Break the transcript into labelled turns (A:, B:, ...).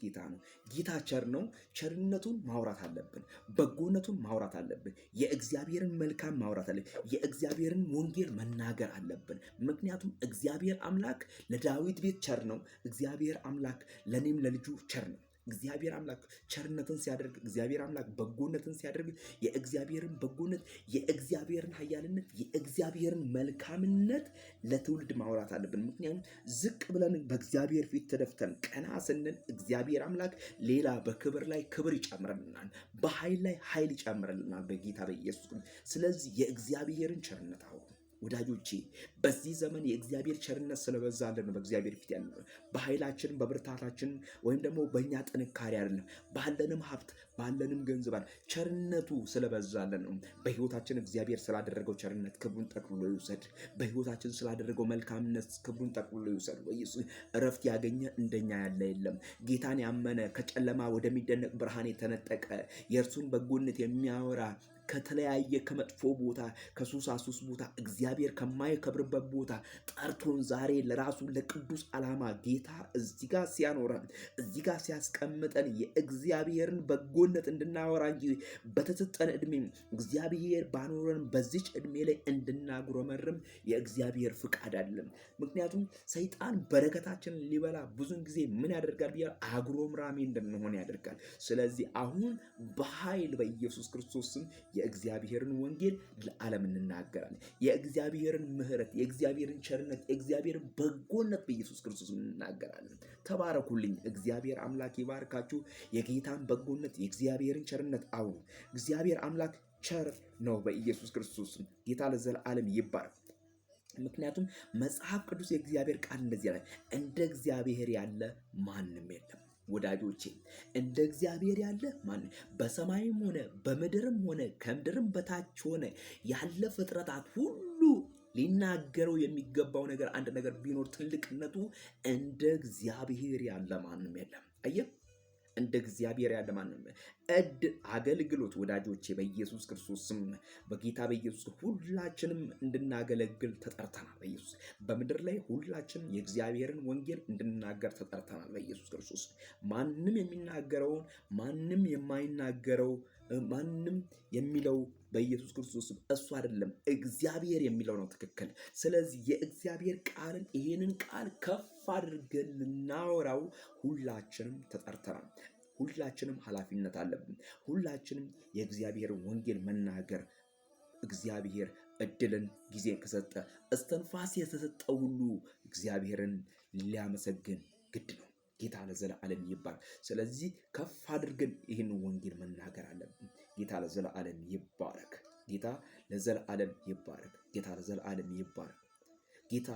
A: ጌታ ነው። ጌታ ቸር ነው። ቸርነቱን ማውራት አለብን። በጎነቱን ማውራት አለብን። የእግዚአብሔርን መልካም ማውራት አለብን። የእግዚአብሔርን ወንጌል መናገር አለብን። ምክንያቱም እግዚአብሔር አምላክ ለዳዊት ቤት ቸር ነው። እግዚአብሔር አምላክ ለኔም ለልጁ ቸር ነው። እግዚአብሔር አምላክ ቸርነትን ሲያደርግ፣ እግዚአብሔር አምላክ በጎነትን ሲያደርግ፣ የእግዚአብሔርን በጎነት፣ የእግዚአብሔርን ኃያልነት፣ የእግዚአብሔርን መልካምነት ለትውልድ ማውራት አለብን። ምክንያቱም ዝቅ ብለን በእግዚአብሔር ፊት ተደፍተን ቀና ስንል እግዚአብሔር አምላክ ሌላ በክብር ላይ ክብር ይጨምርልናል፣ በኃይል ላይ ኃይል ይጨምርልናል በጌታ በኢየሱስ። ስለዚህ የእግዚአብሔርን ቸርነት አውሩ ወዳጆቼ። በዚህ ዘመን የእግዚአብሔር ቸርነት ስለበዛልን ነው በእግዚአብሔር ፊት ያለ። በኃይላችን በብርታታችን ወይም ደግሞ በእኛ ጥንካሬ አይደለም፣ ባለንም ሀብት ባለንም ገንዘብ ቸርነቱ ስለበዛልን ነው። በህይወታችን እግዚአብሔር ስላደረገው ቸርነት ክብሩን ጠቅልሎ ይውሰድ። በህይወታችን ስላደረገው መልካምነት ክብሩን ጠቅልሎ ይውሰድ። በኢየሱስ እረፍት ያገኘ እንደኛ ያለ የለም። ጌታን ያመነ ከጨለማ ወደሚደነቅ ብርሃን የተነጠቀ የእርሱን በጎነት የሚያወራ ከተለያየ ከመጥፎ ቦታ ከሱሳሱስ ቦታ እግዚአብሔር ከማይከብርበት ቦታ ጠርቶን ዛሬ ለራሱ ለቅዱስ ዓላማ ጌታ እዚህ ጋር ሲያኖረን እዚህ ጋር ሲያስቀምጠን የእግዚአብሔርን በጎነት እንድናወራ እንጂ በተሰጠን እድሜ እግዚአብሔር ባኖረን በዚች እድሜ ላይ እንድናጉረመርም የእግዚአብሔር ፍቃድ አይደለም። ምክንያቱም ሰይጣን በረከታችንን ሊበላ ብዙን ጊዜ ምን ያደርጋል ብዬ አጉረምራሚ እንድንሆን ያደርጋል። ስለዚህ አሁን በኃይል በኢየሱስ ክርስቶስ ስም የእግዚአብሔርን ወንጌል ለዓለም እንናገራለን። የእግዚአብሔርን ምሕረት፣ የእግዚአብሔርን ቸርነት፣ የእግዚአብሔርን በጎነት በኢየሱስ ክርስቶስ እንናገራለን። ተባረኩልኝ። እግዚአብሔር አምላክ ይባርካችሁ። የጌታን በጎነት፣ የእግዚአብሔርን ቸርነት አውሩ። እግዚአብሔር አምላክ ቸር ነው በኢየሱስ ክርስቶስ። ጌታ ለዘላለም ይባረክ። ምክንያቱም መጽሐፍ ቅዱስ የእግዚአብሔር ቃል እንደዚህ ያለ እንደ እግዚአብሔር ያለ ማንም የለም። ወዳጆቼ እንደ እግዚአብሔር ያለ ማን በሰማይም ሆነ በምድርም ሆነ ከምድርም በታች ሆነ ያለ ፍጥረታት ሁሉ ሊናገረው የሚገባው ነገር አንድ ነገር ቢኖር ትልቅነቱ እንደ እግዚአብሔር ያለ ማንም የለም። አየህ፣ እንደ እግዚአብሔር ያለ ማንም አገልግሎት ወዳጆቼ በኢየሱስ ክርስቶስ ስም በጌታ በኢየሱስ ሁላችንም እንድናገለግል ተጠርተናል። በኢየሱስ በምድር ላይ ሁላችንም የእግዚአብሔርን ወንጌል እንድናገር ተጠርተናል። በኢየሱስ ክርስቶስ ማንም የሚናገረውን ማንም የማይናገረው ማንም የሚለው በኢየሱስ ክርስቶስ እሱ አይደለም፣ እግዚአብሔር የሚለው ነው ትክክል። ስለዚህ የእግዚአብሔር ቃልን ይሄንን ቃል ከፍ አድርገን ልናወራው ሁላችንም ተጠርተናል። ሁላችንም ኃላፊነት አለብን። ሁላችንም የእግዚአብሔርን ወንጌል መናገር እግዚአብሔር እድልን ጊዜ ከሰጠ እስትንፋስ የተሰጠው ሁሉ እግዚአብሔርን ሊያመሰግን ግድ ነው። ጌታ ለዘላለም ይባረክ። ስለዚህ ከፍ አድርገን ይህን ወንጌል መናገር አለብን። ጌታ ለዘላለም ይባረክ። ጌታ ለዘላለም ይባረክ። ጌታ ለዘላለም ይባረክ። ጌታ